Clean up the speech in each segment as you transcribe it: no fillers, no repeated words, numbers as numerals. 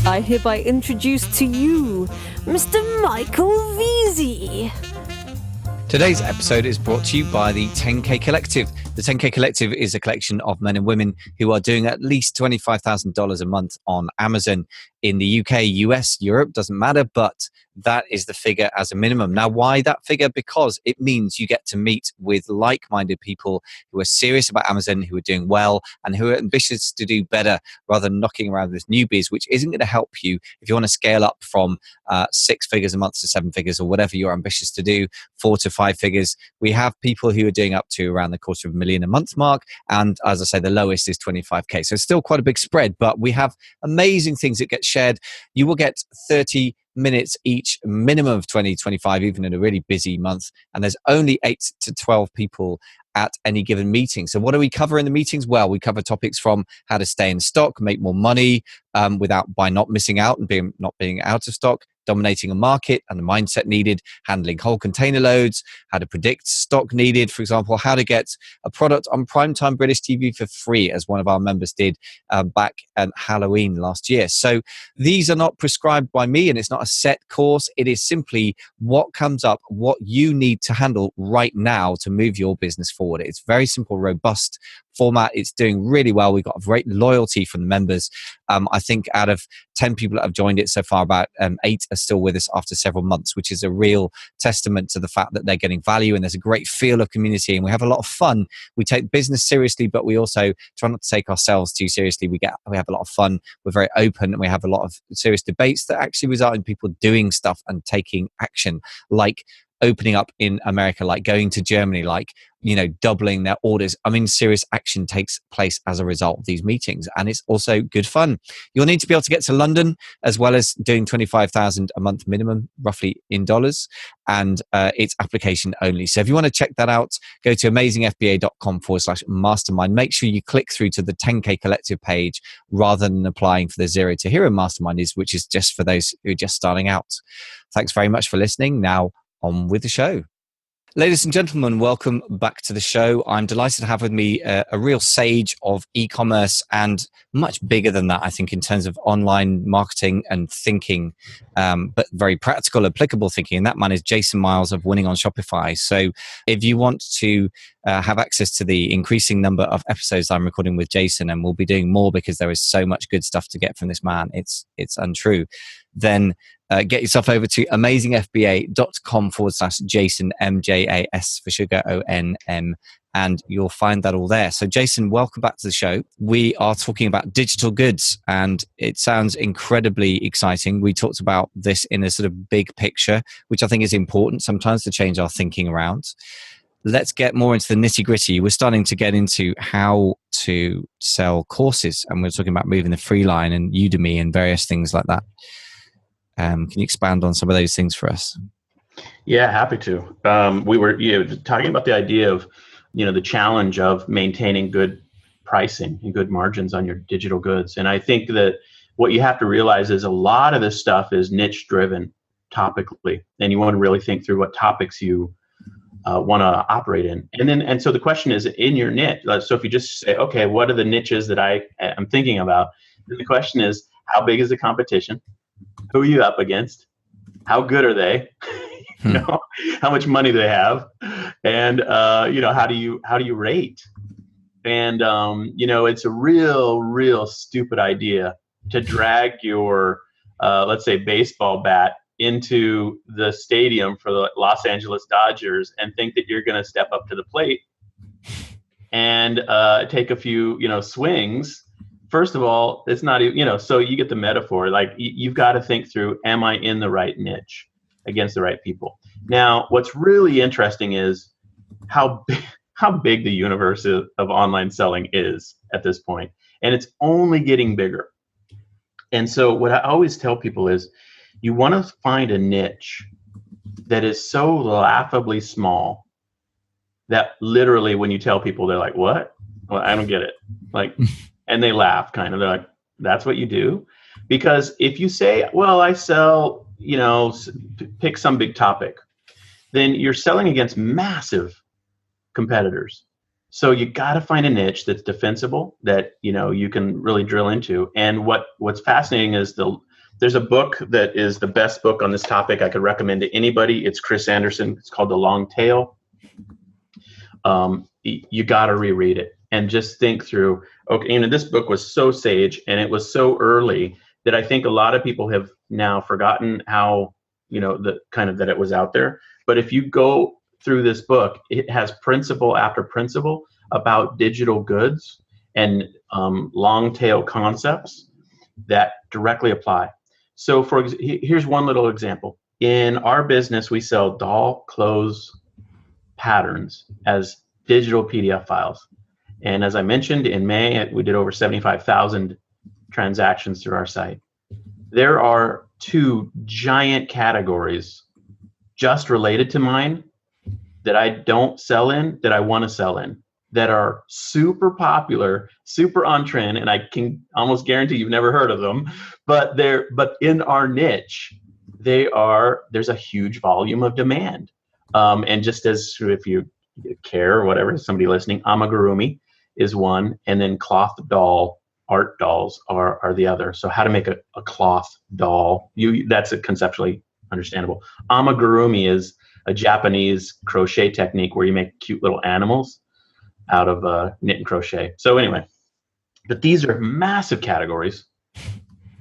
I hereby introduce to you Mr. Michael Veazey. Today's episode is brought to you by the 10K Collective. The 10K Collective is a collection of men and women who are doing at least $25,000 a month on Amazon in the UK, US, Europe, doesn't matter, but that is the figure as a minimum. Now, why that figure? Because it means you get to meet with like-minded people who are serious about Amazon, who are doing well, and who are ambitious to do better rather than knocking around with newbies, which isn't going to help you if you want to scale up from 6 figures a month to 7 figures or whatever you're ambitious to do, 4 to 5 figures. We have people who are doing up to around the $250,000 a month mark. And as I say, the lowest is 25K. So it's still quite a big spread, but we have amazing things that get shared. You will get 30 minutes each, minimum of 20, 25, even in a really busy month. And there's only 8 to 12 people at any given meeting. So what do we cover in the meetings? Well, we cover topics from how to stay in stock, make more money by not missing out and not being out of stock, dominating a market and the mindset needed, handling whole container loads, how to predict stock needed, for example, how to get a product on primetime British TV for free, as one of our members did back at Halloween last year. So these are not prescribed by me, and it's not a set course. It is simply what comes up, what you need to handle right now to move your business forward. It's very simple, robust format. It's doing really well. We've got great loyalty from the members. I think out of 10 people that have joined it so far, about 8 are still with us after several months, which is a real testament to the fact that they're getting value, and there's a great feel of community, and we have a lot of fun. We take business seriously, but we also try not to take ourselves too seriously. We have a lot of fun. We're very open, and we have a lot of serious debates that actually result in people doing stuff and taking action, like opening up in America, like going to Germany, like, doubling their orders. I mean, serious action takes place as a result of these meetings, and it's also good fun. You'll need to be able to get to London, as well as doing 25,000 a month minimum, roughly in dollars, and it's application only. So if you want to check that out, go to amazingfba.com/mastermind. Make sure you click through to the 10K Collective page rather than applying for the Zero to Hero Mastermind, which is just for those who are just starting out. Thanks very much for listening. Now, on with the show. Ladies and gentlemen, welcome back to the show. I'm delighted to have with me a real sage of e-commerce, and much bigger than that, I think, in terms of online marketing and thinking, but very practical, applicable thinking. And that man is Jason Miles of Winning on Shopify. So if you want to have access to the increasing number of episodes I'm recording with Jason, and we'll be doing more because there is so much good stuff to get from this man, it's untrue, then get yourself over to amazingfba.com/Jason, MJAS for sugar, ONM, and you'll find that all there. So Jason, welcome back to the show. We are talking about digital goods, and it sounds incredibly exciting. We talked about this in a sort of big picture, which I think is important sometimes to change our thinking around. Let's get more into the nitty-gritty. We're starting to get into how to sell courses, and we're talking about moving the free line and Udemy and various things like that. Can you expand on some of those things for us? Yeah, happy to. We were talking about the idea of, the challenge of maintaining good pricing and good margins on your digital goods. And I think that what you have to realize is a lot of this stuff is niche driven topically, and you want to really think through what topics you want to operate in. And so the question is, in your niche, so if you just say, okay, what are the niches that I'm thinking about? Then the question is, how big is the competition? Who are you up against? How good are they? How much money do they have? And how do you rate? And it's a real stupid idea to drag your let's say baseball bat into the stadium for the Los Angeles Dodgers and think that you're going to step up to the plate and take a few swings. First of all, it's not, so you get the metaphor. Like, you've got to think through, am I in the right niche against the right people? Now, what's really interesting is how big the universe of online selling is at this point. And it's only getting bigger. And so what I always tell people is, you want to find a niche that is so laughably small that literally when you tell people, they're like, what? Well, I don't get it. Like, and they laugh kind of. They're like, that's what you do? Because if you say, well, I sell, pick some big topic, then you're selling against massive competitors. So you got to find a niche that's defensible, that you can really drill into. And what's fascinating is there's a book that is the best book on this topic I could recommend to anybody. It's Chris Anderson. It's called The Long Tail. You got to reread it and just think through. Okay, this book was so sage and it was so early that I think a lot of people have now forgotten how the kind of that it was out there. But if you go through this book, it has principle after principle about digital goods and long tail concepts that directly apply. So here's one little example. In our business, we sell doll clothes patterns as digital PDF files. And as I mentioned, in May, we did over 75,000 transactions through our site. There are 2 giant categories just related to mine that I don't sell in, that I want to sell in, that are super popular, super on trend, and I can almost guarantee you've never heard of them, but in our niche, there's a huge volume of demand. And just as if you care or whatever, somebody listening, amigurumi is one, and then cloth doll, art dolls are the other. So how to make a cloth doll, that's conceptually understandable. Amigurumi is a Japanese crochet technique where you make cute little animals out of knit and crochet. So anyway, but these are massive categories.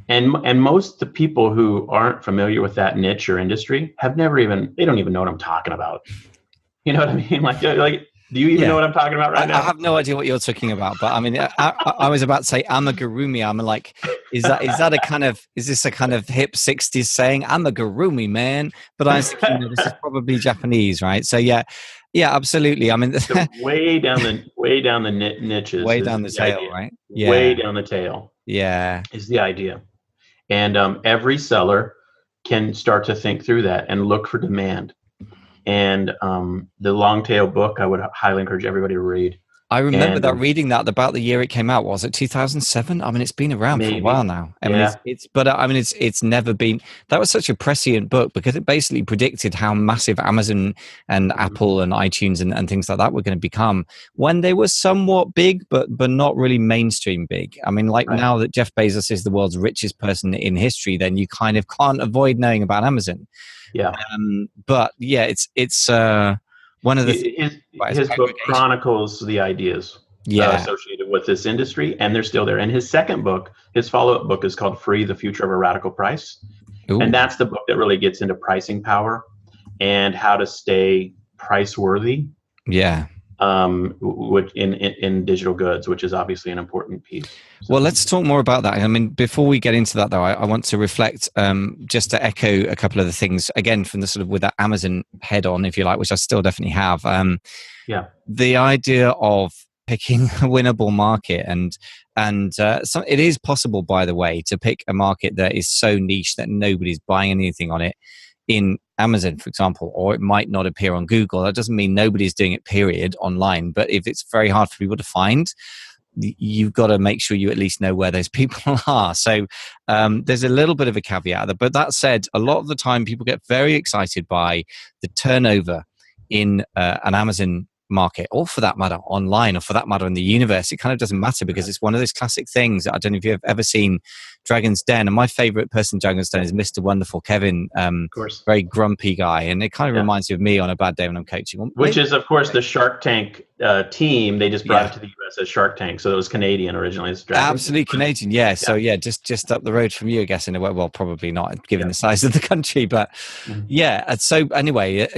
And most the people who aren't familiar with that niche or industry they don't even know what I'm talking about. You know what I mean? Like do you even know what I'm talking about right now? I have no idea what you're talking about, but I mean, I was about to say amigurumi. I'm like, is this a kind of hip 60s saying? Amigurumi, man. But I was thinking, this is probably Japanese, right? So yeah, absolutely. I mean, so way down the niches, way down the tail, idea. Right? Yeah, way down the tail. Yeah, is the idea. And every seller can start to think through that and look for demand. And the Long Tail book, I would highly encourage everybody to read. I remember reading that about the year it came out. Was it 2007? I mean, it's been around for a while now. I mean, it's never been. That was such a prescient book because it basically predicted how massive Amazon and Apple and iTunes and things like that were going to become when they were somewhat big, but not really mainstream big. I mean, now that Jeff Bezos is the world's richest person in history, then you kind of can't avoid knowing about Amazon. Yeah. But yeah, it's one of the his book chronicles the ideas associated with this industry, and they're still there. And his second book, his follow-up book, is called Free: The Future of a Radical Price. Ooh. And that's the book that really gets into pricing power and how to stay price worthy. Yeah. Which in digital goods, which is obviously an important piece. So. Well, let's talk more about that. I mean, before we get into that, though, I want to reflect, just to echo a couple of the things again from the sort of with that Amazon head on, if you like, which I still definitely have. The idea of picking a winnable market, and so it is possible, by the way, to pick a market that is so niche that nobody's buying anything on it in Amazon, for example, or it might not appear on Google. That doesn't mean nobody's doing it, period, online. But if it's very hard for people to find, you've got to make sure you at least know where those people are. So there's a little bit of a caveat there. But that said, a lot of the time people get very excited by the turnover in an Amazon market, or for that matter online, or for that matter in the universe. It kind of doesn't matter because it's one of those classic things. I don't know if you've ever seen Dragon's Den, and my favorite person in Dragon's Den is Mr. Wonderful Kevin, of course, very grumpy guy, and it kind of reminds me of me on a bad day when I'm coaching. Which is, of course, the Shark Tank team. They just brought it to the US as Shark Tank, so it was Canadian originally. Absolutely Canadian, yeah. So just up the road from you, I guess, in a way. Well, probably not, given the size of the country, but so anyway,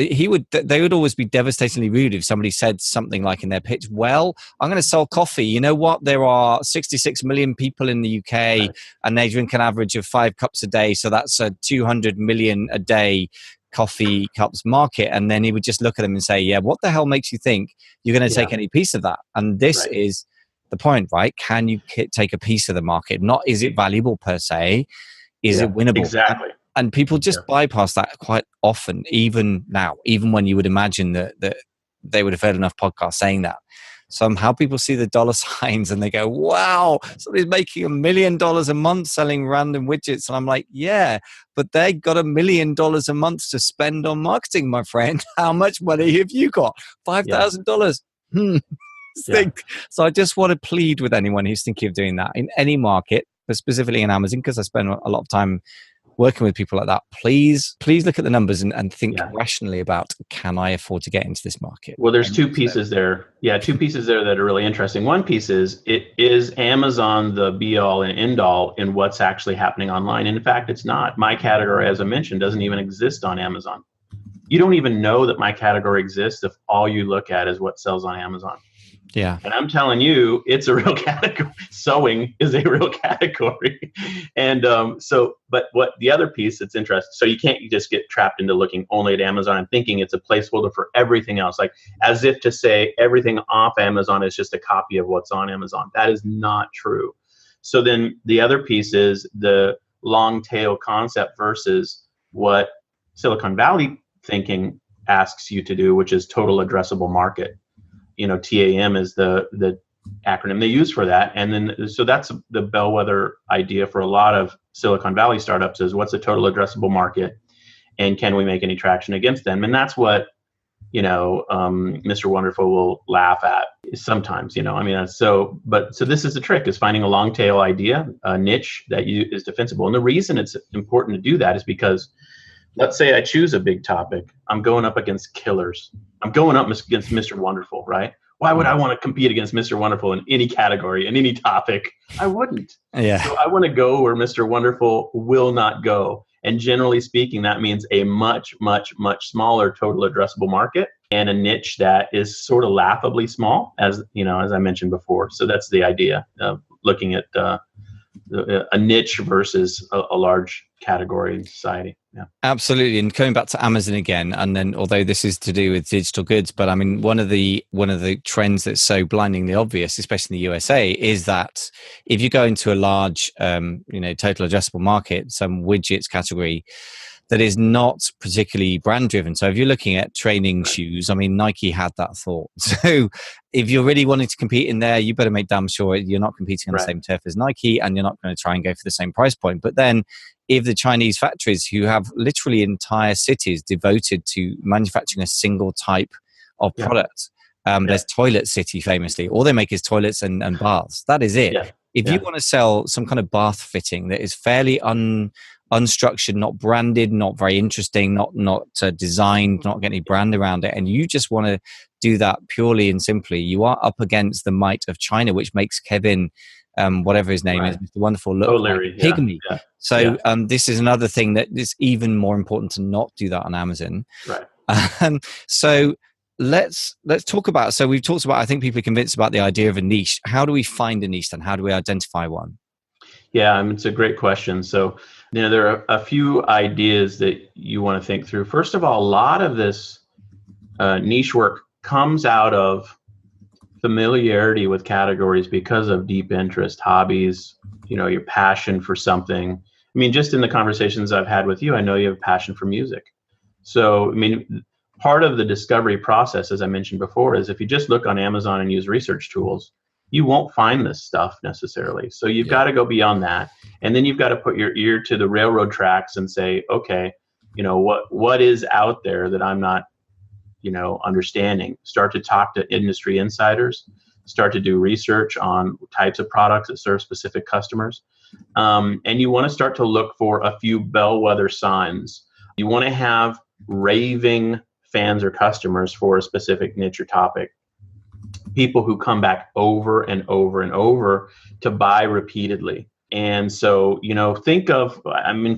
they would always be devastatingly rude if somebody said something like in their pitch, well, I'm going to sell coffee. You know what? There are 66 million people in the UK and they drink an average of 5 cups a day. So that's a 200 million a day coffee cups market. And then he would just look at them and say, yeah, what the hell makes you think you're going to take any piece of that? And this is the point, right? Can you take a piece of the market? Not is it valuable per se? Is it winnable? Exactly. And people just bypass that quite often, even now, even when you would imagine that they would have heard enough podcasts saying that. Somehow people see the dollar signs and they go, wow, somebody's making $1 million a month selling random widgets. And I'm like, yeah, but they got $1 million a month to spend on marketing, my friend. How much money have you got? $5,000. So I just want to plead with anyone who's thinking of doing that in any market, but specifically in Amazon, because I spend a lot of time working with people like that. Please look at the numbers and think rationally about, can I afford to get into this market? Well, there's two pieces there. Yeah, two pieces there that are really interesting. One piece is Amazon the be all and end all in what's actually happening online. And in fact, it's not. My category, as I mentioned, doesn't even exist on Amazon. You don't even know that my category exists if all you look at is what sells on Amazon. Yeah. And I'm telling you, it's a real category. Sewing is a real category. And but what the other piece that's interesting, so you can't just get trapped into looking only at Amazon and thinking it's a placeholder for everything else, like as if to say everything off Amazon is just a copy of what's on Amazon. That is not true. So then the other piece is the long tail concept versus what Silicon Valley thinking asks you to do, which is total addressable market. TAM is the acronym they use for that. And then, so that's the bellwether idea for a lot of Silicon Valley startups is what's the total addressable market and can we make any traction against them? And that's what, Mr. Wonderful will laugh at sometimes, so this is the trick, is finding a long tail idea, a niche that is defensible. And the reason it's important to do that is because let's say I choose a big topic. I'm going up against killers. I'm going up against Mr. Wonderful, right? Why would I want to compete against Mr. Wonderful in any category, in any topic? I wouldn't. Yeah. So I want to go where Mr. Wonderful will not go. And generally speaking, that means a much, much, much smaller total addressable market and a niche that is sort of laughably small, as I mentioned before. So that's the idea of looking at a niche versus a large category in society. Yeah, absolutely. And coming back to Amazon again, and then although this is to do with digital goods, but I mean one of the trends that's so blindingly obvious, especially in the USA, is that if you go into a large total addressable market, some widgets category that is not particularly brand driven. So if you're looking at training shoes, I mean, Nike had that thought. So if you're really wanting to compete in there, you better make damn sure you're not competing on the same turf as Nike, and you're not going to try and go for the same price point. But then if the Chinese factories, who have literally entire cities devoted to manufacturing a single type of product, there's Toilet City famously, all they make is toilets and baths. That is it. Yeah. If you want to sell some kind of bath fitting that is fairly unstructured, not branded, not very interesting, not designed, not getting any brand around it, and you just want to do that purely and simply, you are up against the might of China, which makes Kevin, whatever his name is, Mr. Wonderful, look like a pygmy. Yeah. So this is another thing that is even more important to not do that on Amazon. Right. So let's talk about. So we've talked about, I think people are convinced about the idea of a niche. How do we find a niche then? How do we identify one? Yeah, it's a great question. So, there are a few ideas that you want to think through. First of all, a lot of this niche work comes out of familiarity with categories because of deep interest, hobbies, your passion for something. I mean, just in the conversations I've had with you, I know you have a passion for music. So, part of the discovery process, as I mentioned before, is if you just look on Amazon and use research tools, you won't find this stuff necessarily. So you've got to go beyond that. And then you've got to put your ear to the railroad tracks and say, okay, what is out there that I'm not, understanding? Start to talk to industry insiders, start to do research on types of products that serve specific customers. And you want to start to look for a few bellwether signs. You want to have raving fans or customers for a specific niche or topic. People who come back over and over and over to buy repeatedly. And so, think of,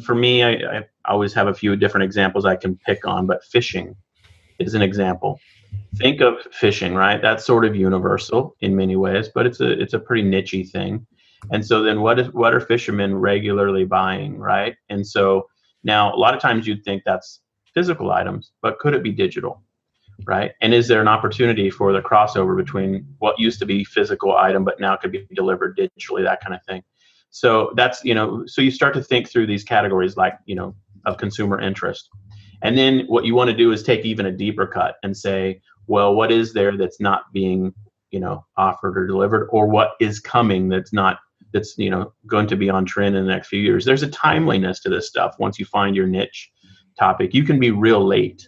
for me, I always have a few different examples I can pick on, but fishing is an example. Think of fishing, right? That's sort of universal in many ways, but it's a pretty niche-y thing. And so then what are fishermen regularly buying, right? And so now a lot of times you'd think that's physical items, but could it be digital? Right? And is there an opportunity for the crossover between what used to be physical item, but now could be delivered digitally, that kind of thing. So that's, so you start to think through these categories like, of consumer interest. And then what you want to do is take even a deeper cut and say, well, what is there that's not being, offered or delivered, or what is coming that's going to be on trend in the next few years? There's a timeliness to this stuff. Once you find your niche topic, you can be real late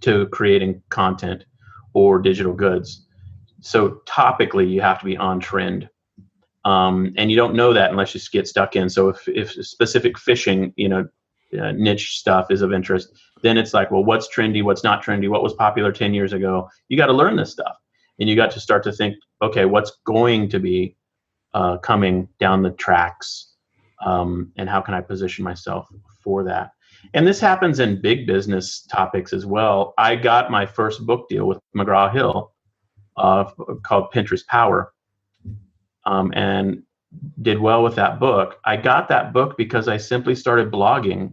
to creating content or digital goods. So topically, you have to be on trend. And you don't know that unless you get stuck in. So if specific fishing, niche stuff is of interest, then it's like, well, what's trendy, what's not trendy, what was popular 10 years ago? You got to learn this stuff. And you got to start to think, okay, what's going to be coming down the tracks, and how can I position myself for that? And this happens in big business topics as well. I got my first book deal with McGraw-Hill called Pinterest Power, and did well with that book. I got that book because I simply started blogging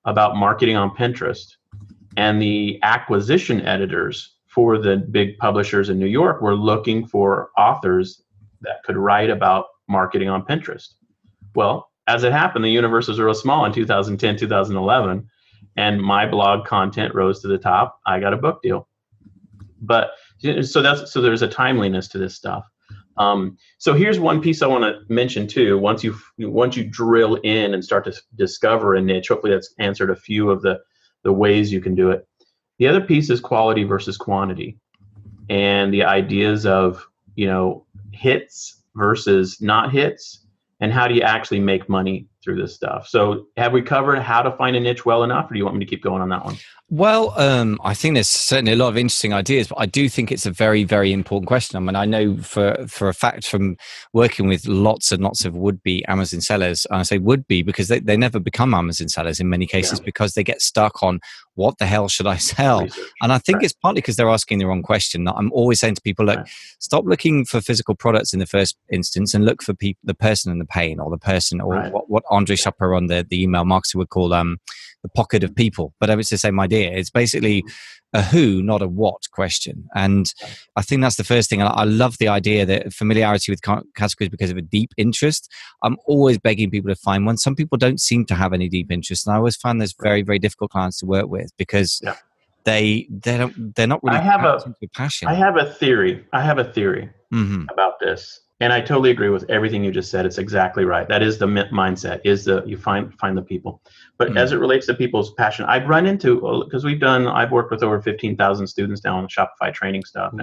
about marketing on Pinterest. And the acquisition editors for the big publishers in New York were looking for authors that could write about marketing on Pinterest. Well, as it happened, the universe was real small in 2010, 2011, and my blog content rose to the top. I got a book deal. But so there's a timeliness to this stuff. So here's one piece I want to mention too. Once you drill in and start to discover a niche, hopefully that's answered a few of the ways you can do it. The other piece is quality versus quantity, and the ideas of hits versus not hits, and how do you actually make money through this stuff. So have we covered how to find a niche well enough, or do you want me to keep going on that one? Well, I think there's certainly a lot of interesting ideas, but I do think it's a very, very important question. I mean, I know for a fact from working with lots and lots of would-be Amazon sellers, and I say would-be because they never become Amazon sellers in many cases, because they get stuck on what the hell should I sell? Research. And I think it's partly because they're asking the wrong question. I'm always saying to people, look, stop looking for physical products in the first instance and look for the person in the pain, or the person, or what Andre Chaperon, the email marketer, would call the pocket of people. But it's the same idea. It's basically a who, not a what question. And I think that's the first thing. I love the idea that familiarity with categories because of a deep interest. I'm always begging people to find one. Some people don't seem to have any deep interest, and I always find there's very, very difficult clients to work with because they're not really passion. I have a theory about this. And I totally agree with everything you just said. It's exactly right. That is the mindset, is you find the people. But as it relates to people's passion, I've run into, because I've worked with over 15,000 students now on the Shopify training stuff.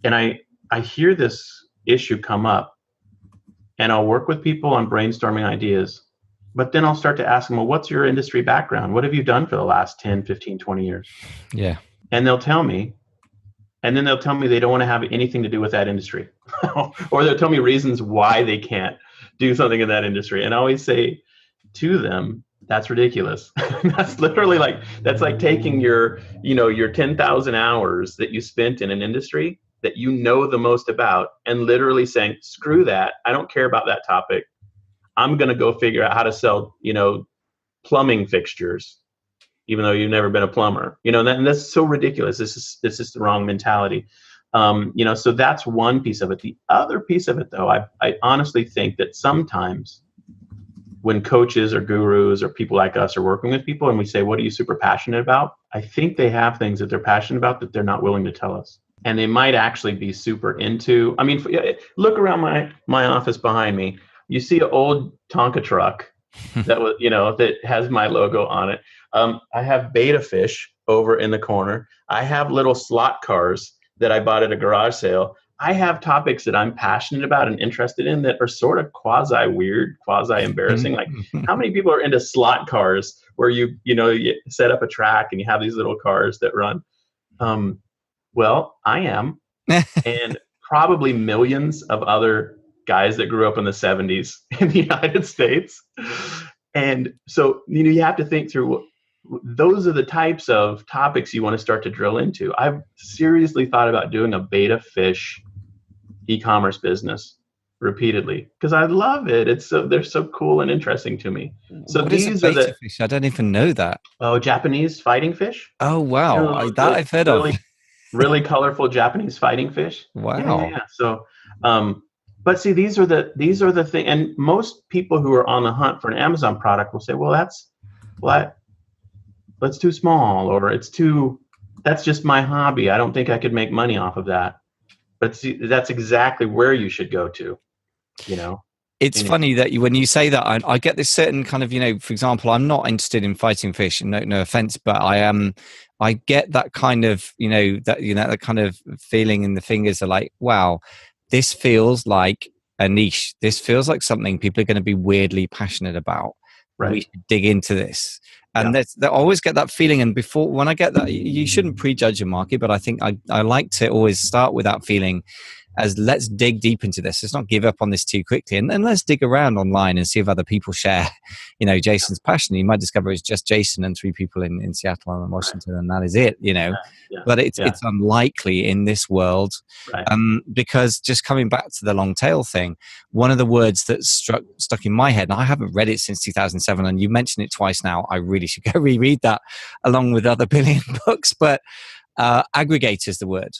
And I hear this issue come up, and I'll work with people on brainstorming ideas. But then I'll start to ask them, well, what's your industry background? What have you done for the last 10, 15, 20 years? Yeah. And they'll tell me. And then they'll tell me they don't want to have anything to do with that industry. Or they'll tell me reasons why they can't do something in that industry. And I always say to them, that's ridiculous. That's literally that's like taking your 10,000 hours that you spent in an industry that you know the most about, and literally saying, screw that. I don't care about that topic. I'm going to go figure out how to sell, plumbing fixtures, even though you've never been a plumber, and that's so ridiculous. This is the wrong mentality. So that's one piece of it. The other piece of it, though, I honestly think that sometimes when coaches or gurus or people like us are working with people and we say, what are you super passionate about? I think they have things that they're passionate about that they're not willing to tell us. And they might actually be super into, look around my office behind me. You see an old Tonka truck that was, that has my logo on it. I have beta fish over in the corner. I have little slot cars that I bought at a garage sale. I have topics that I'm passionate about and interested in that are sort of quasi weird, quasi embarrassing. Like, how many people are into slot cars where you set up a track and you have these little cars that run? Well, I am, and probably millions of other guys that grew up in the 70s in the United States. And so, you have to think through, those are the types of topics you want to start to drill into. I've seriously thought about doing a beta fish e-commerce business repeatedly because I love it. They're so cool and interesting to me. So what is a beta fish? I don't even know that. Oh, Japanese fighting fish. Oh, wow. I've heard of. Really colorful Japanese fighting fish. Wow. Yeah. So, but see, these are the thing. And most people who are on the hunt for an Amazon product will say, well, that's too small, or that's just my hobby. I don't think I could make money off of that. But see, that's exactly where you should go to, It's funny that when you say that, I get this certain kind of, for example, I'm not interested in fighting fish, no offense, but I am. I get that kind of, that kind of feeling in the fingers of like, wow, this feels like a niche. This feels like something people are going to be weirdly passionate about. Right. We should dig into this. And I always get that feeling. And when I get that, you shouldn't prejudge a market, but I think I like to always start with that feeling as let's dig deep into this. Let's not give up on this too quickly. And then let's dig around online and see if other people share, Jason's passion. You might discover it's just Jason and 3 people in Seattle and Washington, and that is it, But it's unlikely in this world. Right. Because just coming back to the long tail thing, one of the words that stuck in my head, and I haven't read it since 2007, and you mentioned it twice now, I really should go reread that along with other billion books, but aggregator is the word.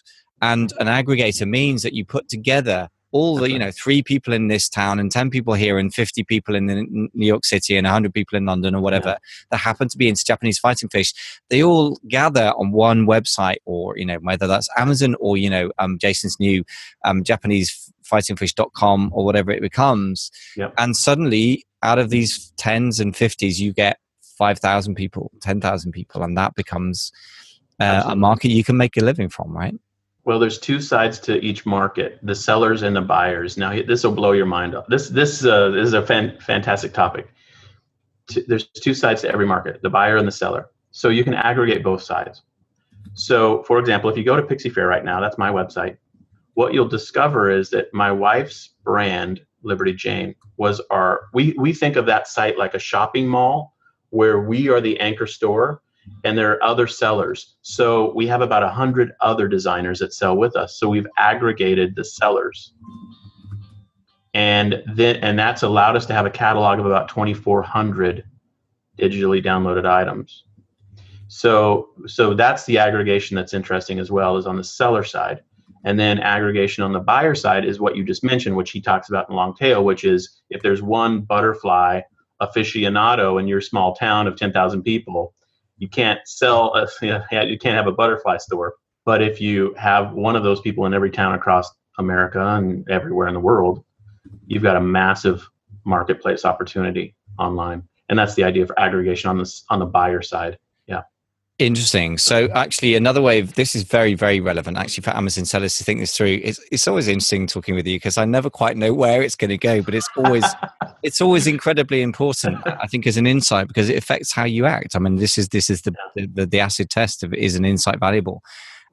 And an aggregator means that you put together all the, 3 people in this town and 10 people here and 50 people in New York City and 100 people in London or whatever that happen to be into Japanese fighting fish. They all gather on one website, or, whether that's Amazon or, Jason's new JapaneseFightingFish.com or whatever it becomes. Yep. And suddenly out of these 10s and 50s, you get 5,000 people, 10,000 people, and that becomes a market you can make a living from, right? Well, there's 2 sides to each market: the sellers and the buyers. Now, this will blow your mind up. This is a fantastic topic. There's 2 sides to every market: the buyer and the seller. So you can aggregate both sides. So, for example, if you go to Pixie Fair right now, that's my website. What you'll discover is that my wife's brand, Liberty Jane, was we think of that site like a shopping mall where we are the anchor store. And there are other sellers. So we have about 100 other designers that sell with us. So we've aggregated the sellers. And that's allowed us to have a catalog of about 2,400 digitally downloaded items. So that's the aggregation that's interesting as well, is on the seller side. And then aggregation on the buyer side is what you just mentioned, which he talks about in Long Tail, which is if there's one butterfly aficionado in your small town of 10,000 people, you can't you can't have a butterfly store. But if you have one of those people in every town across America and everywhere in the world, you've got a massive marketplace opportunity online. And that's the idea for aggregation on the buyer side. Yeah. Interesting. So actually another way of this is very, very relevant actually for Amazon sellers to think this through. It's always interesting talking with you because I never quite know where it's going to go, but it's always incredibly important, I think, as an insight, because it affects how you act. I mean, this is the acid test of is an insight valuable.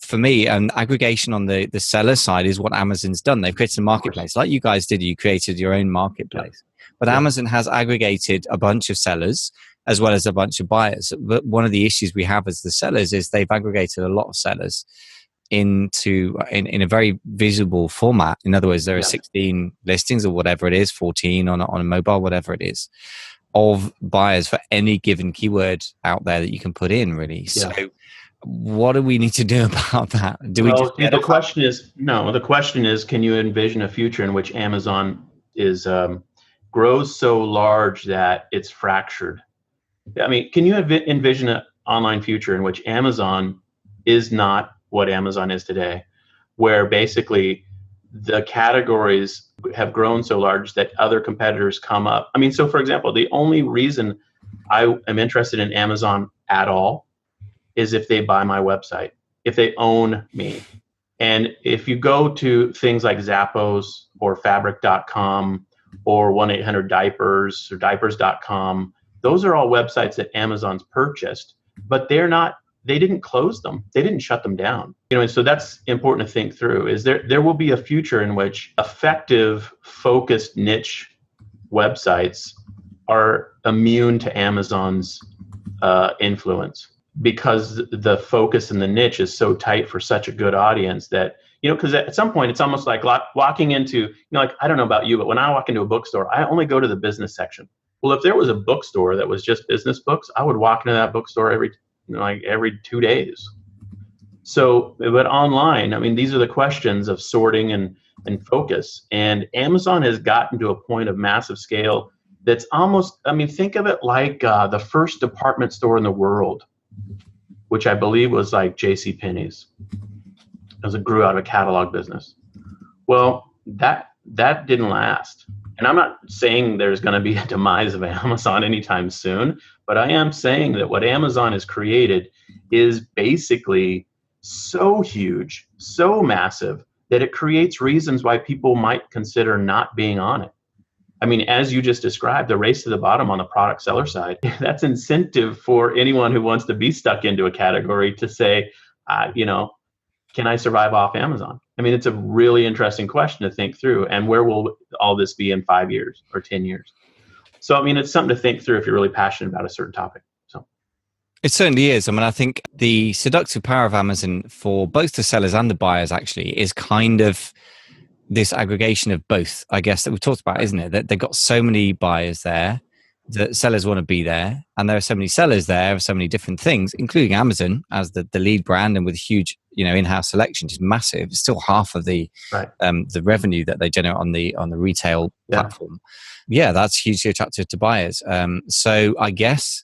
For me, aggregation on the seller side is what Amazon's done. They've created a marketplace like you guys did. You created your own marketplace, but Amazon has aggregated a bunch of sellers as well as a bunch of buyers. But one of the issues we have as the sellers is they've aggregated a lot of sellers in a very visible format. In other words, there are 16 listings or whatever it is, 14 on a mobile, whatever it is, of buyers for any given keyword out there that you can put in, really. So what do we need to do about that? The question is, can you envision a future in which Amazon grows so large that it's fractured? I mean, can you envision an online future in which Amazon is not what Amazon is today, where basically the categories have grown so large that other competitors come up? I mean, so for example, the only reason I am interested in Amazon at all is if they buy my website, if they own me. And if you go to things like Zappos or Fabric.com or 1-800-DIAPERS or Diapers.com, those are all websites that Amazon's purchased, but they didn't close them. They didn't shut them down. And so that's important to think through, is there will be a future in which effective, focused niche websites are immune to Amazon's influence, because the focus and the niche is so tight for such a good audience that, because at some point it's almost like walking into, like, I don't know about you, but when I walk into a bookstore, I only go to the business section. Well, if there was a bookstore that was just business books, I would walk into that bookstore every 2 days. So, but online, I mean, these are the questions of sorting and focus. And Amazon has gotten to a point of massive scale that's almost, I mean, think of it like the first department store in the world, which I believe was like JCPenney's. It grew out of a catalog business. Well, that didn't last. And I'm not saying there's going to be a demise of Amazon anytime soon, but I am saying that what Amazon has created is basically so huge, so massive, that it creates reasons why people might consider not being on it. I mean, as you just described, the race to the bottom on the product seller side, that's incentive for anyone who wants to be stuck into a category to say, can I survive off Amazon? I mean, it's a really interesting question to think through. And where will all this be in 5 years or 10 years? So, I mean, it's something to think through if you're really passionate about a certain topic. So it certainly is. I mean, I think the seductive power of Amazon for both the sellers and the buyers actually is kind of this aggregation of both, I guess, that we've talked about, isn't it? That they've got so many buyers there that sellers want to be there, and there are so many sellers there of so many different things, including Amazon as the lead brand and with a huge, in-house selection, just massive. It's still half of the revenue that they generate on the retail platform. Yeah, that's hugely attractive to buyers. So I guess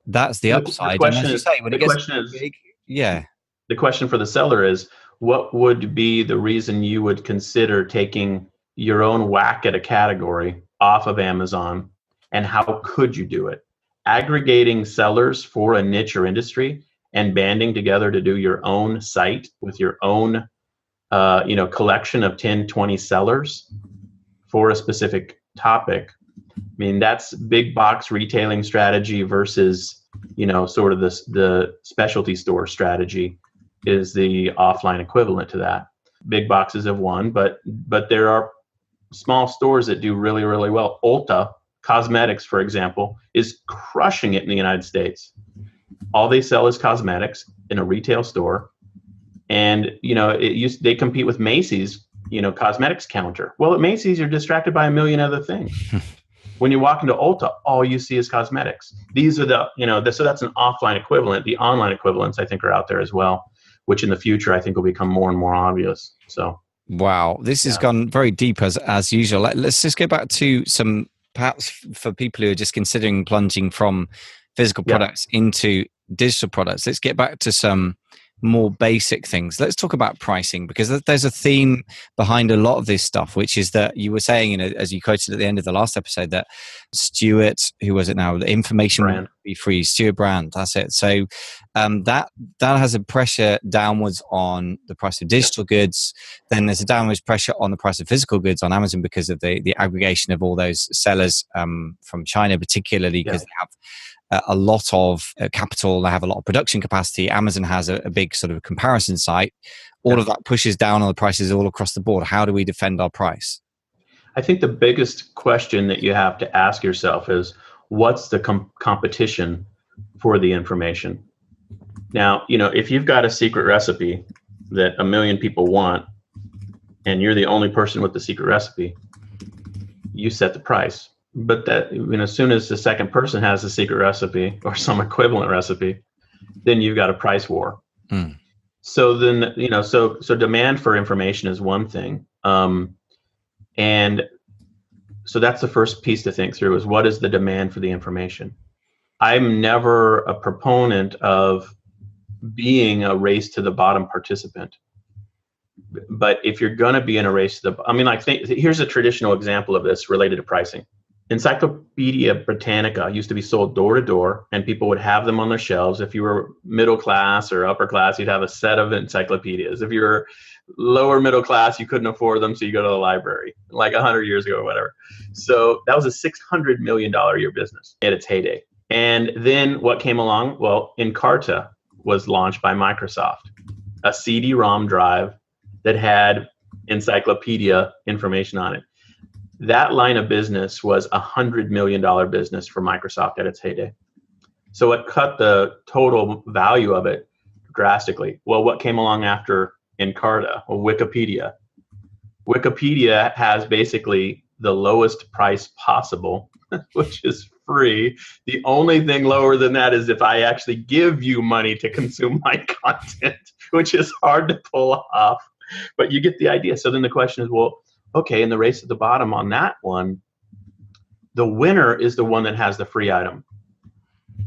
that's the upside. And as you say, when it gets big, the question for the seller is, what would be the reason you would consider taking your own whack at a category off of Amazon, and how could you do it? Aggregating sellers for a niche or industry and banding together to do your own site with your own collection of 10, 20 sellers for a specific topic. I mean, that's big box retailing strategy versus, sort of the specialty store strategy is the offline equivalent to that. Big boxes have won, but there are small stores that do really, really well. Ulta Cosmetics, for example, is crushing it in the United States. All they sell is cosmetics in a retail store. And, they compete with Macy's, cosmetics counter. Well, at Macy's, you're distracted by a million other things. When you walk into Ulta, all you see is cosmetics. These are so that's an offline equivalent. The online equivalents, I think, are out there as well, which in the future, I think will become more and more obvious. So, wow, this has gone very deep as usual. Let's just go back to some, perhaps for people who are just considering plunging from physical products into digital products. Let's get back to some more basic things. Let's talk about pricing, because there's a theme behind a lot of this stuff, which is that you were saying, as you quoted at the end of the last episode, that Stuart, who was it now? The information brand. Will be free. Stuart brand. That's it. So that has a pressure downwards on the price of digital goods. Then there's a downwards pressure on the price of physical goods on Amazon because of the aggregation of all those sellers from China, particularly because they have a lot of capital, they have a lot of production capacity. Amazon has a big sort of comparison site. All of that pushes down on the prices all across the board. How do we defend our price? I think the biggest question that you have to ask yourself is, what's the competition for the information? Now, if you've got a secret recipe that a million people want, and you're the only person with the secret recipe, you set the price. But that, as soon as the second person has a secret recipe or some equivalent recipe, then you've got a price war. So then, so demand for information is one thing. And so that's the first piece to think through, is what is the demand for the information? I'm never a proponent of being a race to the bottom participant. But if you're going to be in a race to here's a traditional example of this related to pricing. Encyclopedia Britannica used to be sold door to door, and people would have them on their shelves. If you were middle class or upper class, you'd have a set of encyclopedias. If you were lower middle class, you couldn't afford them, so you go to the library, like 100 years ago or whatever. So that was a $600 million a year business at its heyday. And then what came along? Well, Encarta was launched by Microsoft, a CD-ROM drive that had encyclopedia information on it. That line of business was $100 million business for Microsoft at its heyday. So it cut the total value of it drastically. Well, what came along after Encarta? Well, Wikipedia. Wikipedia has basically the lowest price possible, which is free. The only thing lower than that is if I actually give you money to consume my content, which is hard to pull off. But you get the idea. So then the question is, well, okay, in the race at the bottom on that one, the winner is the one that has the free item.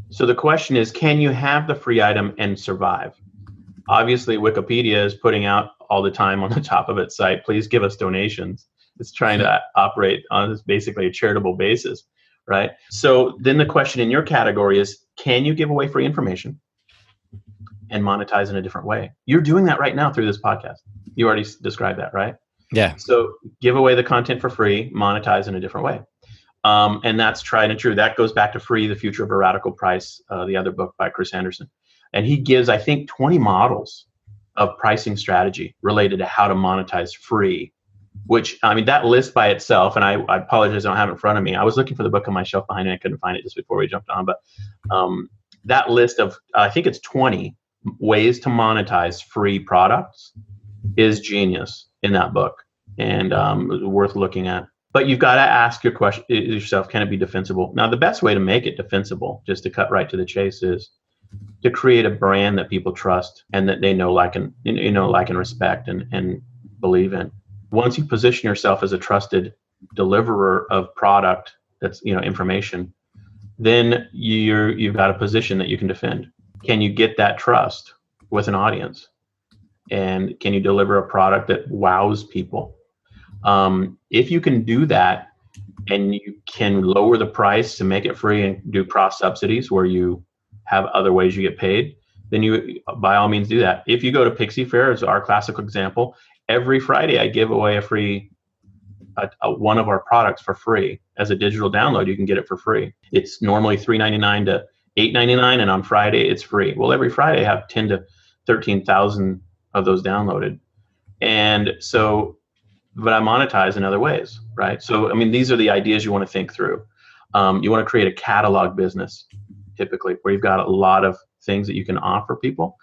So the question is, can you have the free item and survive? Obviously, Wikipedia is putting out all the time on the top of its site, please give us donations. It's trying to operate on this basically a charitable basis, right? So then the question in your category is, can you give away free information and monetize in a different way? You're doing that right now through this podcast. You already described that, right? Yeah. So give away the content for free, monetize in a different way. And that's tried and true. That goes back to Free, The Future of a Radical Price, the other book by Chris Anderson. And he gives, I think, 20 models of pricing strategy related to how to monetize free, which, I mean, that list by itself, and I apologize, I don't have it in front of me. I was looking for the book on my shelf behind me. I couldn't find it just before we jumped on. But that list of, I think it's 20 ways to monetize free products is genius in that book, and worth looking at. But you've got to ask yourself, can it be defensible? Now, the best way to make it defensible, just to cut right to the chase, is to create a brand that people trust and that they know, like, and respect and believe in. Once you position yourself as a trusted deliverer of product, that's, information, then you've got a position that you can defend. Can you get that trust with an audience? And can you deliver a product that wows people? If you can do that, and you can lower the price to make it free and do cross subsidies where you have other ways you get paid, then you by all means do that. If you go to Pixie Fair, as our classical example, every Friday I give away a free one of our products for free as a digital download. You can get it for free. It's normally $3.99 to $8.99, and on Friday it's free. Well, every Friday I have 10 to 13,000 of those downloaded, and so, but I monetize in other ways, right? So, I mean, these are the ideas you want to think through. You want to create a catalog business, typically, where you've got a lot of things that you can offer people.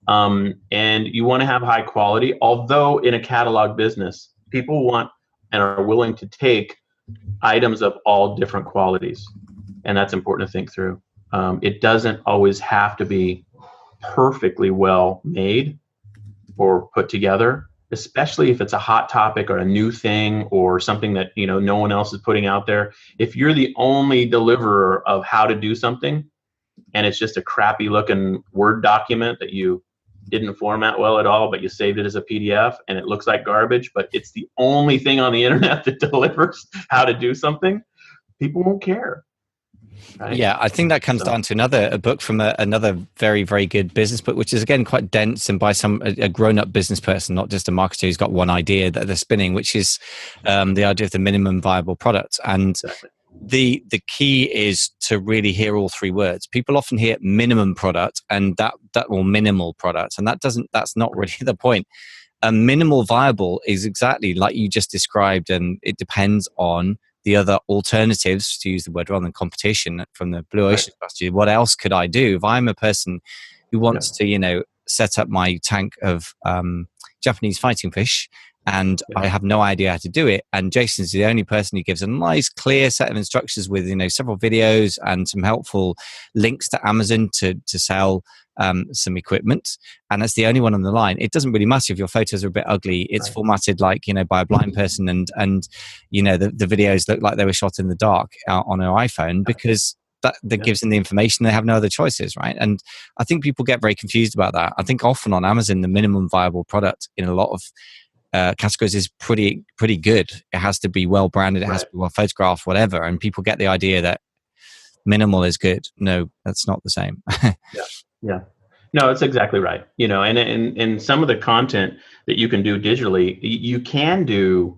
And you want to have high quality, although in a catalog business, people want and are willing to take items of all different qualities. And that's important to think through. It doesn't always have to be perfectly well made or put together, especially if it's a hot topic or a new thing or something that no one else is putting out there. If you're the only deliverer of how to do something, and it's just a crappy looking Word document that you didn't format well at all, but you saved it as a PDF and it looks like garbage, but it's the only thing on the internet that delivers how to do something, people won't care. Right? Yeah, I think that comes down to a book from another very, very good business book, which is, again, quite dense and by a grown-up business person, not just a marketer who's got one idea that they're spinning, which is the idea of the minimum viable product. And exactly. The key is to really hear all three words. People often hear minimum product and that or minimal product, and that's not really the point. A minimal viable is exactly like you just described, and it depends on the other alternatives, to use the word rather than competition, from the Blue Ocean strategy. What else could I do if I'm a person who wants to, set up my tank of Japanese fighting fish, and I have no idea how to do it? And Jason's the only person who gives a nice, clear set of instructions with several videos and some helpful links to Amazon to sell some equipment, and that's the only one on the line. It doesn't really matter if your photos are a bit ugly. It's formatted like by a blind person, and the videos look like they were shot in the dark on an iPhone, because that gives them the information. They have no other choices, right? And I think people get very confused about that. I think often on Amazon, the minimum viable product in a lot of categories is pretty good. It has to be well branded, it has to be well photographed, whatever, and people get the idea that minimal is good. No, that's not the same. Yeah. No, it's exactly right. And some of the content that you can do digitally, you can do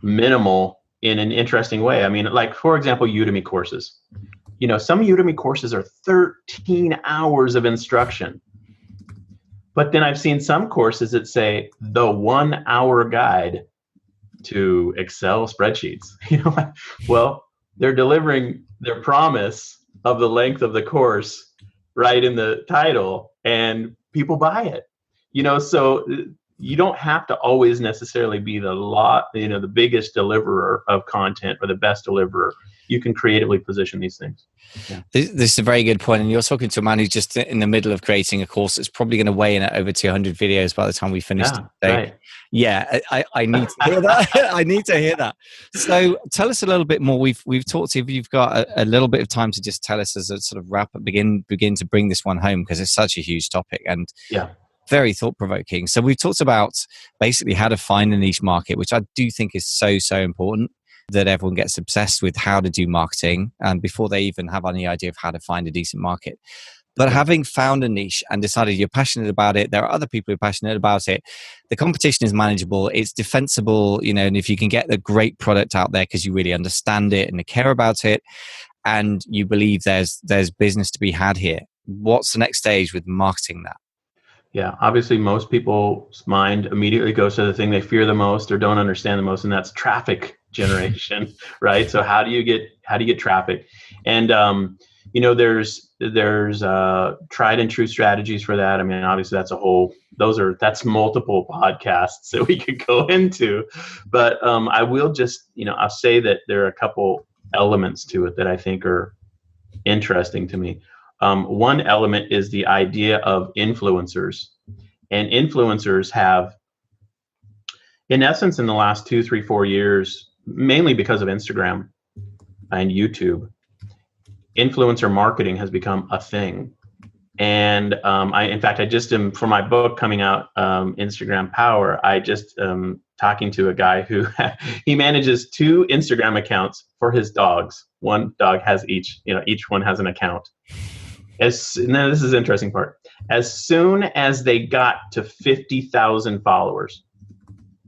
minimal in an interesting way. I mean, like, for example, Udemy courses. Some Udemy courses are 13 hours of instruction. But then I've seen some courses that say the 1 hour guide to Excel spreadsheets. Well, they're delivering their promise of the length of the course right in the title, and people buy it. So you don't have to always necessarily be the biggest deliverer of content or the best deliverer. You can creatively position these things. Yeah. This is a very good point. And you're talking to a man who's just in the middle of creating a course that's probably going to weigh in at over 200 videos by the time we finish today. Right. Yeah, I need to hear that. I need to hear that. So tell us a little bit more. We've talked to you. If you've got a little bit of time to just tell us as a sort of wrap up, begin to bring this one home, because it's such a huge topic. And Very thought-provoking. So we've talked about basically how to find a niche market, which I do think is so important, that everyone gets obsessed with how to do marketing before they even have any idea of how to find a decent market. But having found a niche and decided you're passionate about it, there are other people who are passionate about it. The competition is manageable, it's defensible, and if you can get the great product out there because you really understand it and care about it, and you believe there's business to be had here, what's the next stage with marketing that? Yeah, obviously most people's mind immediately goes to the thing they fear the most or don't understand the most, and that's traffic generation, right? So how do you get traffic? And there's tried and true strategies for that. I mean, obviously that's multiple podcasts that we could go into, but I will just I'll say that there are a couple elements to it that I think are interesting to me. One element is the idea of influencers, and influencers have, in essence, in the last 2, 3, 4 years, mainly because of Instagram and YouTube, influencer marketing has become a thing. And I just am, for my book coming out, Instagram Power, I just talking to a guy who he manages 2 Instagram accounts for his dogs. One dog has each one has an account. Now this is the interesting part. As soon as they got to 50,000 followers,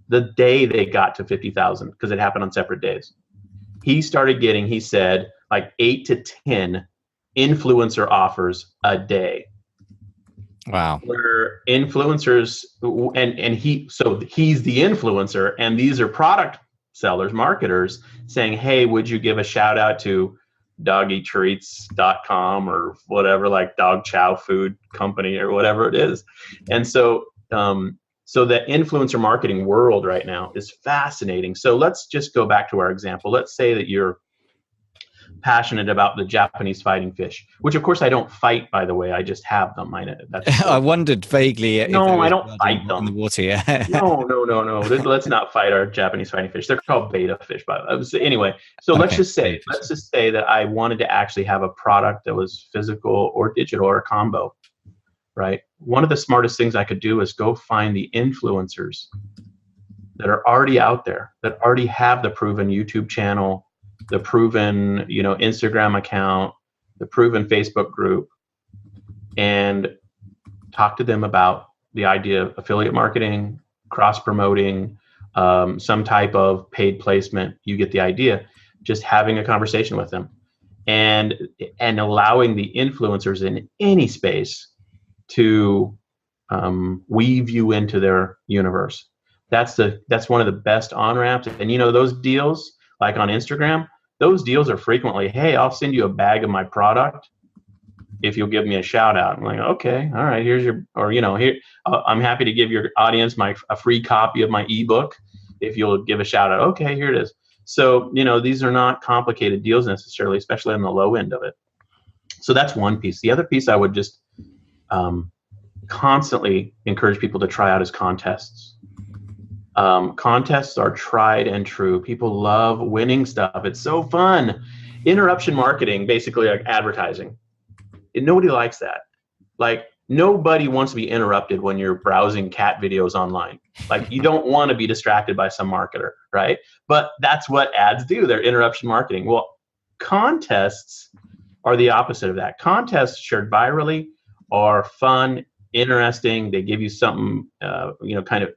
the day they got to 50,000, because it happened on separate days, he started getting, he said, like 8 to 10 influencer offers a day. Wow. Where influencers, and he's the influencer, and these are product sellers, marketers saying, hey, would you give a shout out to doggystreats.com or whatever, like dog chow food company or whatever it is. And so the influencer marketing world right now is fascinating. So let's just go back to our example. Let's say that you're passionate about the Japanese fighting fish, which of course I don't fight, by the way. I just have them. I wondered vaguely. No, I don't fight them. In the water, yeah. No. Let's not fight our Japanese fighting fish. They're called beta fish, by the way. Anyway, so let's just say that I wanted to actually have a product that was physical or digital or a combo, right? One of the smartest things I could do is go find the influencers that are already out there, that already have the proven YouTube channel, the proven, Instagram account, the proven Facebook group, and talk to them about the idea of affiliate marketing, cross-promoting, some type of paid placement. You get the idea. Just having a conversation with them and allowing the influencers in any space to weave you into their universe. That's one of the best on-ramps. And those deals, like on Instagram, those deals are frequently, hey, I'll send you a bag of my product if you'll give me a shout out. I'm like, okay, all right, here's your, or here, I'm happy to give your audience a free copy of my ebook if you'll give a shout out. Okay, here it is. So these are not complicated deals necessarily, especially on the low end of it. So that's one piece. The other piece I would just constantly encourage people to try out is contests. Contests are tried and true. People love winning stuff. It's so fun. Interruption marketing, basically like advertising. Nobody likes that. Like, nobody wants to be interrupted when you're browsing cat videos online. Like, you don't want to be distracted by some marketer, right? But that's what ads do. They're interruption marketing. Well, contests are the opposite of that. Contests shared virally are fun, interesting. They give you something, kind of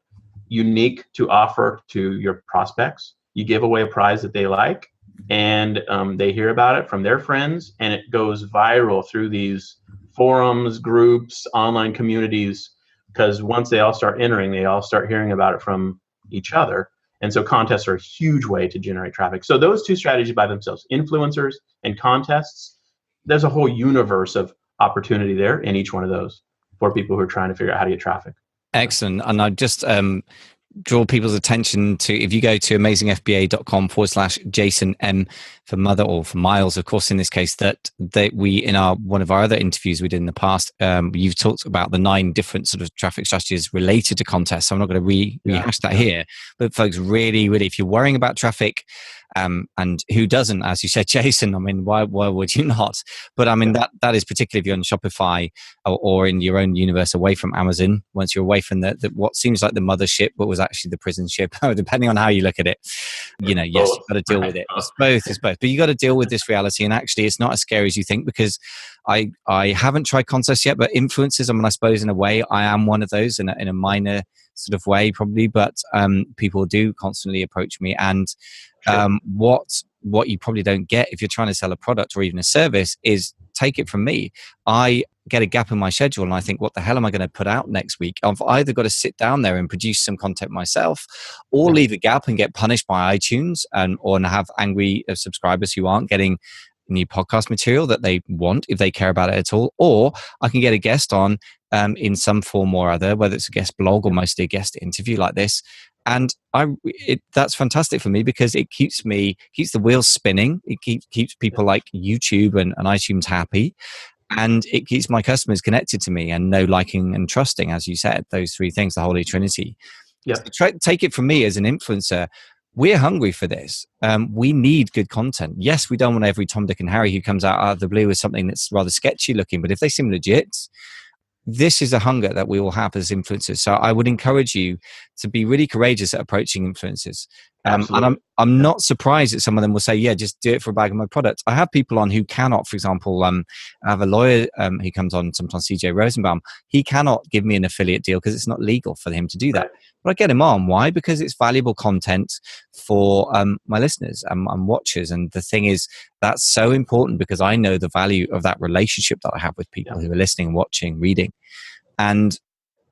unique to offer to your prospects. You give away a prize that they like, and they hear about it from their friends, and it goes viral through these forums, groups, online communities, because once they all start entering, they all start hearing about it from each other. And so contests are a huge way to generate traffic. So those two strategies by themselves, influencers and contests, there's a whole universe of opportunity there in each one of those for people who are trying to figure out how to get traffic. Excellent. And I just draw people's attention to, if you go to amazingfba.com/Jason M for mother, or for Miles, of course, in this case, that we, in one of our other interviews we did in the past, you've talked about the 9 different sort of traffic strategies related to contests. So I'm not going to rehash that here. But folks, really, if you're worrying about traffic, And who doesn't, as you said, Jason? I mean, why would you not? But I mean, that is particularly if you're on Shopify or in your own universe away from Amazon, once you're away from the what seems like the mothership, but was actually the prison ship, depending on how you look at it. Yes, you've got to deal with it. It's both. But you got to deal with this reality. And actually, it's not as scary as you think, because I haven't tried contests yet, but influencers, I mean, I suppose in a way, I am one of those in a minor sort of way, probably. But people do constantly approach me. And what you probably don't get if you're trying to sell a product or even a service is, take it from me, I get a gap in my schedule and I think, what the hell am I going to put out next week? I've either got to sit down there and produce some content myself, or leave a gap and get punished by iTunes or have angry subscribers who aren't getting new podcast material that they want, if they care about it at all. Or I can get a guest on in some form or other, whether it's a guest blog or mostly a guest interview like this. And that's fantastic for me, because it keeps the wheels spinning. It keeps people like YouTube and iTunes happy. And it keeps my customers connected to me and know, liking, and trusting, as you said, those three things, the Holy Trinity. Yep. So take it from me as an influencer. We're hungry for this. We need good content. Yes, we don't want every Tom, Dick, and Harry who comes out of the blue with something that's rather sketchy looking, but if they seem legit, this is a hunger that we all have as influencers. So I would encourage you to be really courageous at approaching influencers. And I'm not surprised that some of them will say, yeah, just do it for a bag of my products. I have people on who cannot, for example, I have a lawyer who comes on sometimes, CJ Rosenbaum. He cannot give me an affiliate deal because it's not legal for him to do that. Right. But I get him on. Why? Because it's valuable content for my listeners and watchers. And the thing is, that's so important, because I know the value of that relationship that I have with people who are listening, watching, reading. And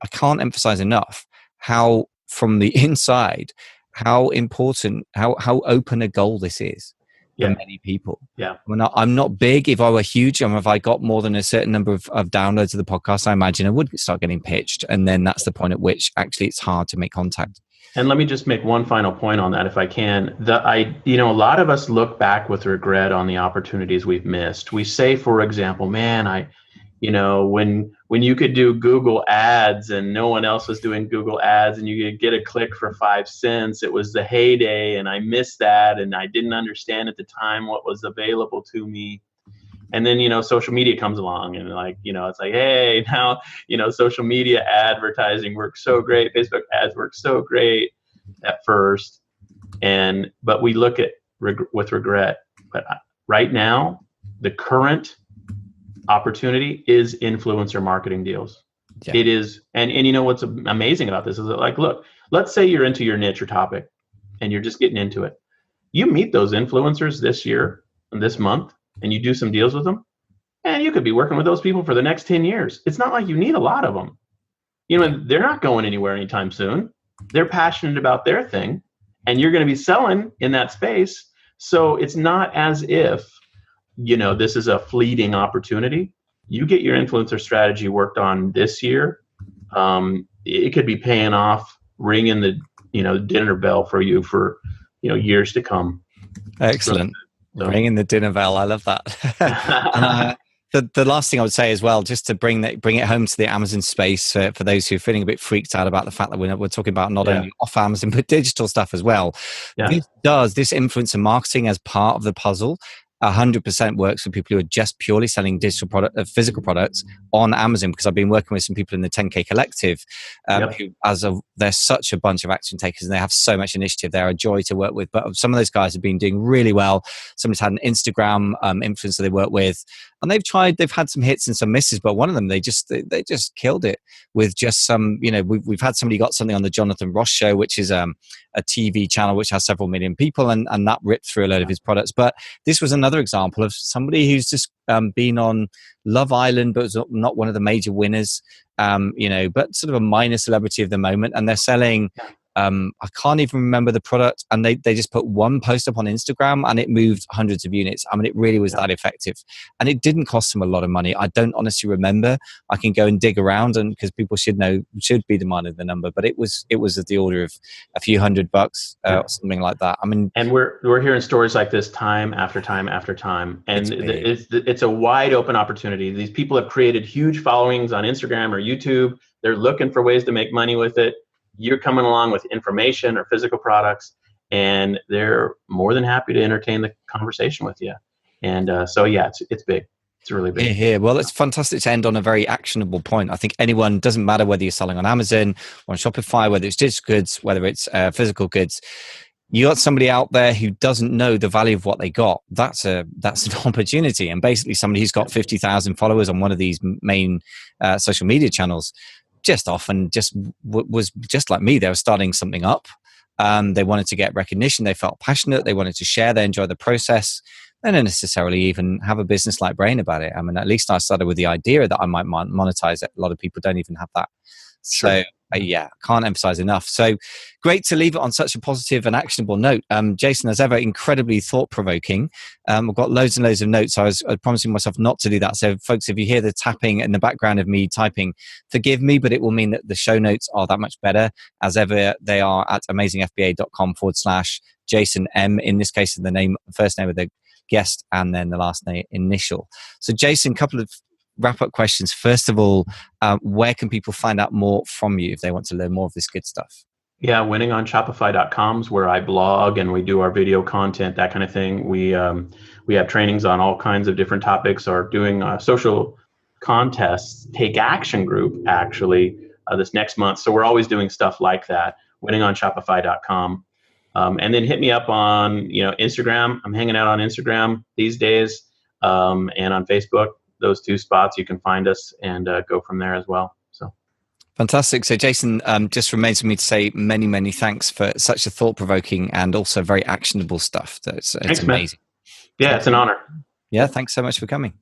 I can't emphasize enough how, from the inside, how important, how open a goal this is for many people. Yeah. I'm not big. If I were huge, if I got more than a certain number of downloads of the podcast, I imagine I would start getting pitched. And then that's the point at which actually it's hard to make contact. And let me just make one final point on that, if I can. A lot of us look back with regret on the opportunities we've missed. We say, for example, man, when you could do Google ads and no one else was doing Google ads and you could get a click for 5 cents, it was the heyday, and I missed that, and I didn't understand at the time what was available to me. And then, social media comes along and it's like, hey, now, social media advertising works so great. Facebook ads work so great at first. But we look at with regret. But right now, the current opportunity is influencer marketing deals. Yeah. It is. And what's amazing about this is that, look, let's say you're into your niche or topic and you're just getting into it. You meet those influencers this year and this month, and you do some deals with them, and you could be working with those people for the next 10 years. It's not like you need a lot of them. They're not going anywhere anytime soon. They're passionate about their thing, and you're going to be selling in that space. So it's not as if, this is a fleeting opportunity. You get your influencer strategy worked on this year. It could be paying off, ringing the, dinner bell for you for, years to come. Excellent. So, ringing the dinner bell. I love that. And, the last thing I would say as well, just to bring it home to the Amazon space for those who are feeling a bit freaked out about the fact that we're talking about not only off Amazon but digital stuff as well. Yeah. This influencer marketing as part of the puzzle 100% works for people who are just purely selling physical products on Amazon, because I've been working with some people in the 10K Collective who, they're such a bunch of action takers and they have so much initiative. They're a joy to work with. But some of those guys have been doing really well. Somebody's had an Instagram influencer they work with, and they've had some hits and some misses, but one of them, they just killed it with just some, we've had somebody got something on the Jonathan Ross show, which is a TV channel which has several million people, and that ripped through a load of his products. But this was another example of somebody who's just been on Love Island, but was not one of the major winners, but sort of a minor celebrity of the moment, and they're selling I can't even remember the product, and they just put one post up on Instagram and it moved hundreds of units. I mean, it really was that effective, and it didn't cost them a lot of money. I don't honestly remember. I can go and dig around, and because people should be demanding the number, but it was at the order of a few $100 or something like that. I mean, and we're hearing stories like this time after time after time, and it's a wide open opportunity. These people have created huge followings on Instagram or YouTube. They're looking for ways to make money with it. You're coming along with information or physical products, and they're more than happy to entertain the conversation with you. And so, yeah, it's big. It's really big. Yeah. Well, it's fantastic to end on a very actionable point. I think anyone, doesn't matter whether you're selling on Amazon or on Shopify, whether it's digital goods, whether it's physical goods, you got somebody out there who doesn't know the value of what they got. That's an opportunity. And basically somebody who's got 50,000 followers on one of these main social media channels was just like me. They were starting something up. They wanted to get recognition. They felt passionate. They wanted to share. They enjoyed the process. They don't necessarily even have a business-like brain about it. I mean, at least I started with the idea that I might monetize it. A lot of people don't even have that. Sure. So, yeah, can't emphasize enough. So great to leave it on such a positive and actionable note. Jason, as ever, incredibly thought-provoking. I've got loads and loads of notes. I was promising myself not to do that. So, folks, if you hear the tapping in the background of me typing, forgive me, but it will mean that the show notes are that much better. As ever, they are at amazingfba.com/Jason M. In this case, the first name of the guest and then the last name initial. So, Jason, a couple of wrap-up questions. First of all, where can people find out more from you if they want to learn more of this good stuff? Yeah, winningonshopify.com is where I blog and we do our video content, that kind of thing. We have trainings on all kinds of different topics. Are doing a social contests, Take Action group actually this next month. So we're always doing stuff like that. Winningonshopify.com. And then hit me up on Instagram. I'm hanging out on Instagram these days, and on Facebook. Those two spots you can find us and go from there as well. So fantastic. So Jason, just remains for me to say many, many thanks for such a thought-provoking and also very actionable stuff. It's amazing. Yeah, it's an honor. Yeah, thanks so much for coming.